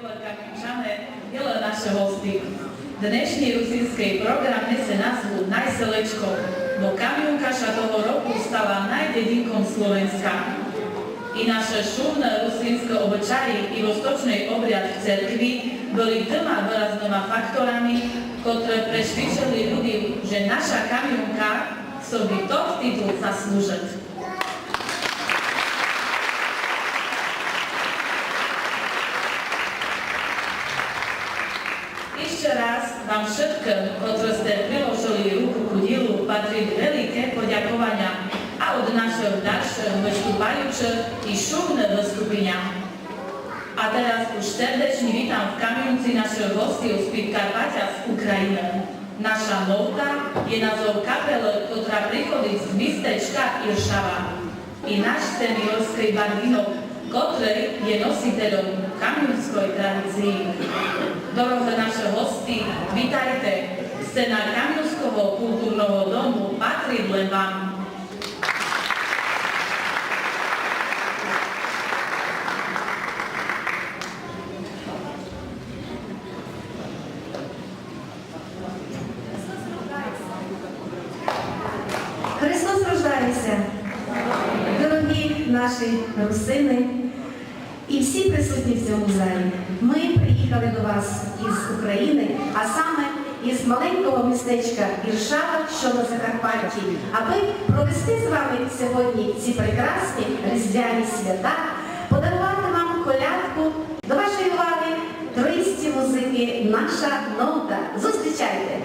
milé Kamiončané, milé naše hosty. Dnešný rusínsky program nese názvu Najselečko, no Kamionkaša toho roku stala najdedinkom Slovenska. I naše šumné rusínske obyčaji i vostočný obřad v cerkvi byli dvoma výraznými faktorami, ktoré presvedčili ľudí, že naša Kamionka sobі top titul zaslúžiť. Ešte raz vám všetkým, ktorí ste priložili ruku ku dielu, patrí veľké poďakovania a od našeho ďalšieho vystupajúceho i šumné vystúpenia. A teraz už srdečne vítam v Kamionci našeho hostiev z Podkarpatia z Ukrajiny. Naša novta je názov kapele, ktorá prichodí z mestečka Iršava. I náš seniorský Barvinov, ktorý je nositeľom kamionskej tradícii. Dorohé naše hosti, vítajte. Scéna Kamionského kultúrneho domu patrí len vám. Христос рождається! Дорогі наші русини і всі присутні в цьому залі. Ми приїхали до вас із України, а саме із маленького містечка Іршава, що на Закарпатті, аби провести з вами сьогодні ці прекрасні різдвяні свята, подарувати вам колядку, до вашої уваги троїсті музики «Наша нота». Зустрічайте!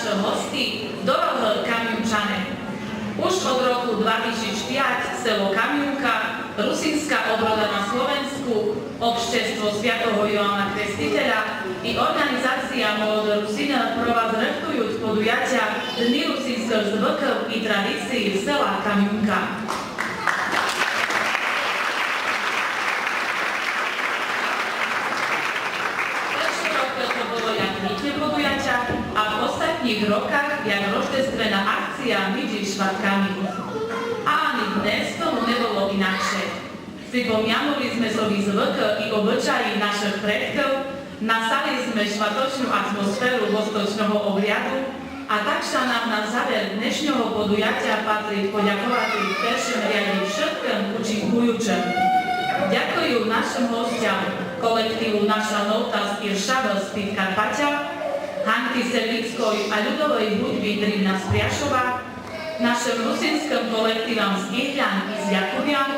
naše hosty dorohé Kamiunčane. Už od roku 2005 selo Kamiunka, Rusínska obroda na Slovensku, Obštevstvo Svätého Joana Krstiteľa i organizácia Młode Rusina pro vás rechtujú podujatia Dni rusínskych zvykov i tradícií sela Kamiunka. A v ostatních rokách, jak roštestvená akcia medzi švatkami. A ani dnes tomu nebolo inakšie. Pripomňanuli sme svoji zvyky i obyčaji našich predkov, nasali sme švatočnú atmosféru vostočného obriadu a tak sa nám na záver dnešného podujatia patrí poďakovať v prvšom riade všetkým účinkujúcim. Ďakujú našim hostiam, kolektívu Naša nota z Iršava z Podkarpatia, Hanky Servíckoj a ľudovej hudby Drivna z Priašova, našim rusínskym kolektívam z Ihľan i z Jakubian,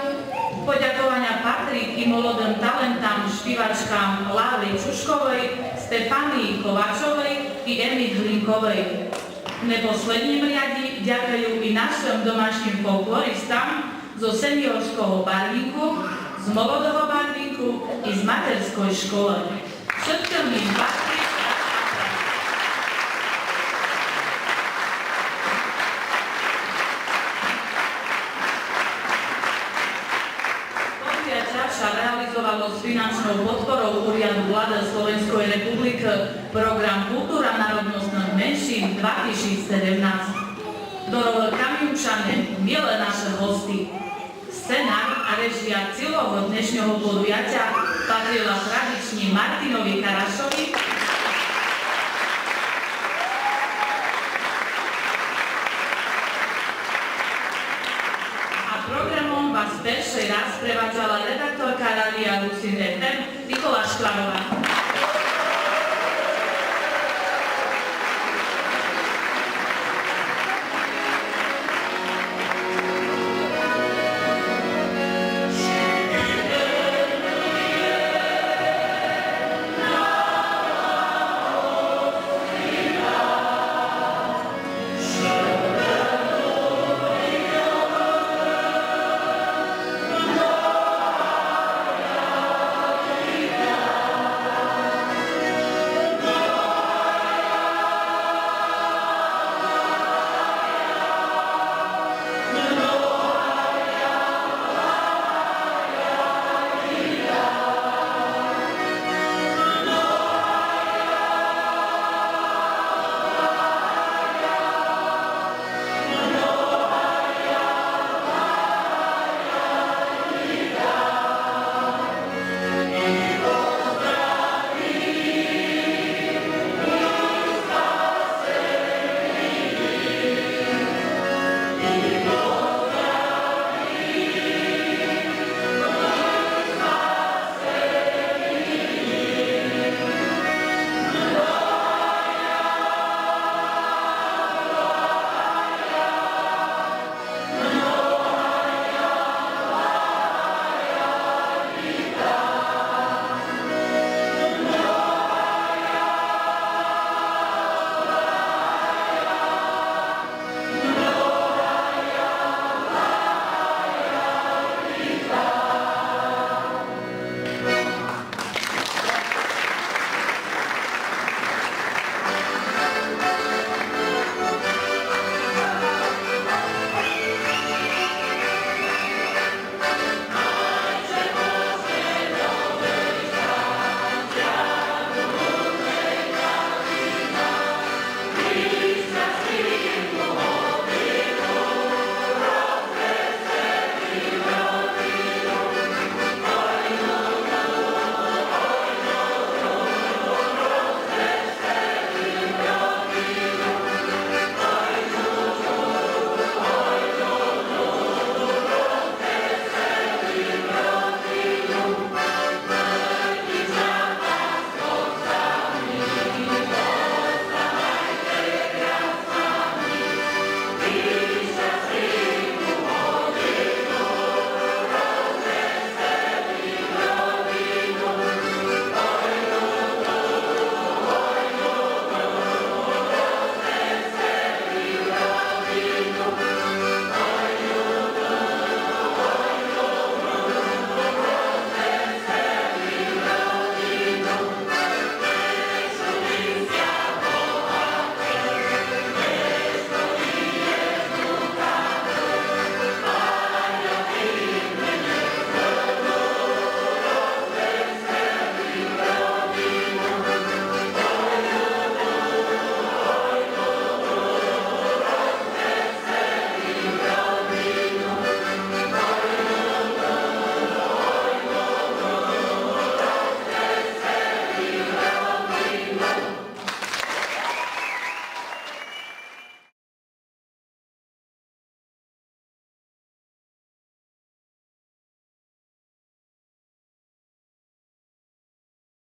poďakovania patrí i molodým talentam špívačkám Lávy Čuškovej, Stefánii Kovačovej i Emy Hlinkovej. V neposledním riadi ďakujú i našim domášim folkloristam zo seniorského barvíku, z molodého barvíku i z materskej školy. Všetkým im patrí sa realizovalo s finančnou podporou Úradu vlády Slovenskej republiky program Kultúra národnostných menšín 2017. Dorohé Kamiunčane, milé naše hosty. Scéna a režia celého dnešného podujatia patrila tradične Martinovi Karašovi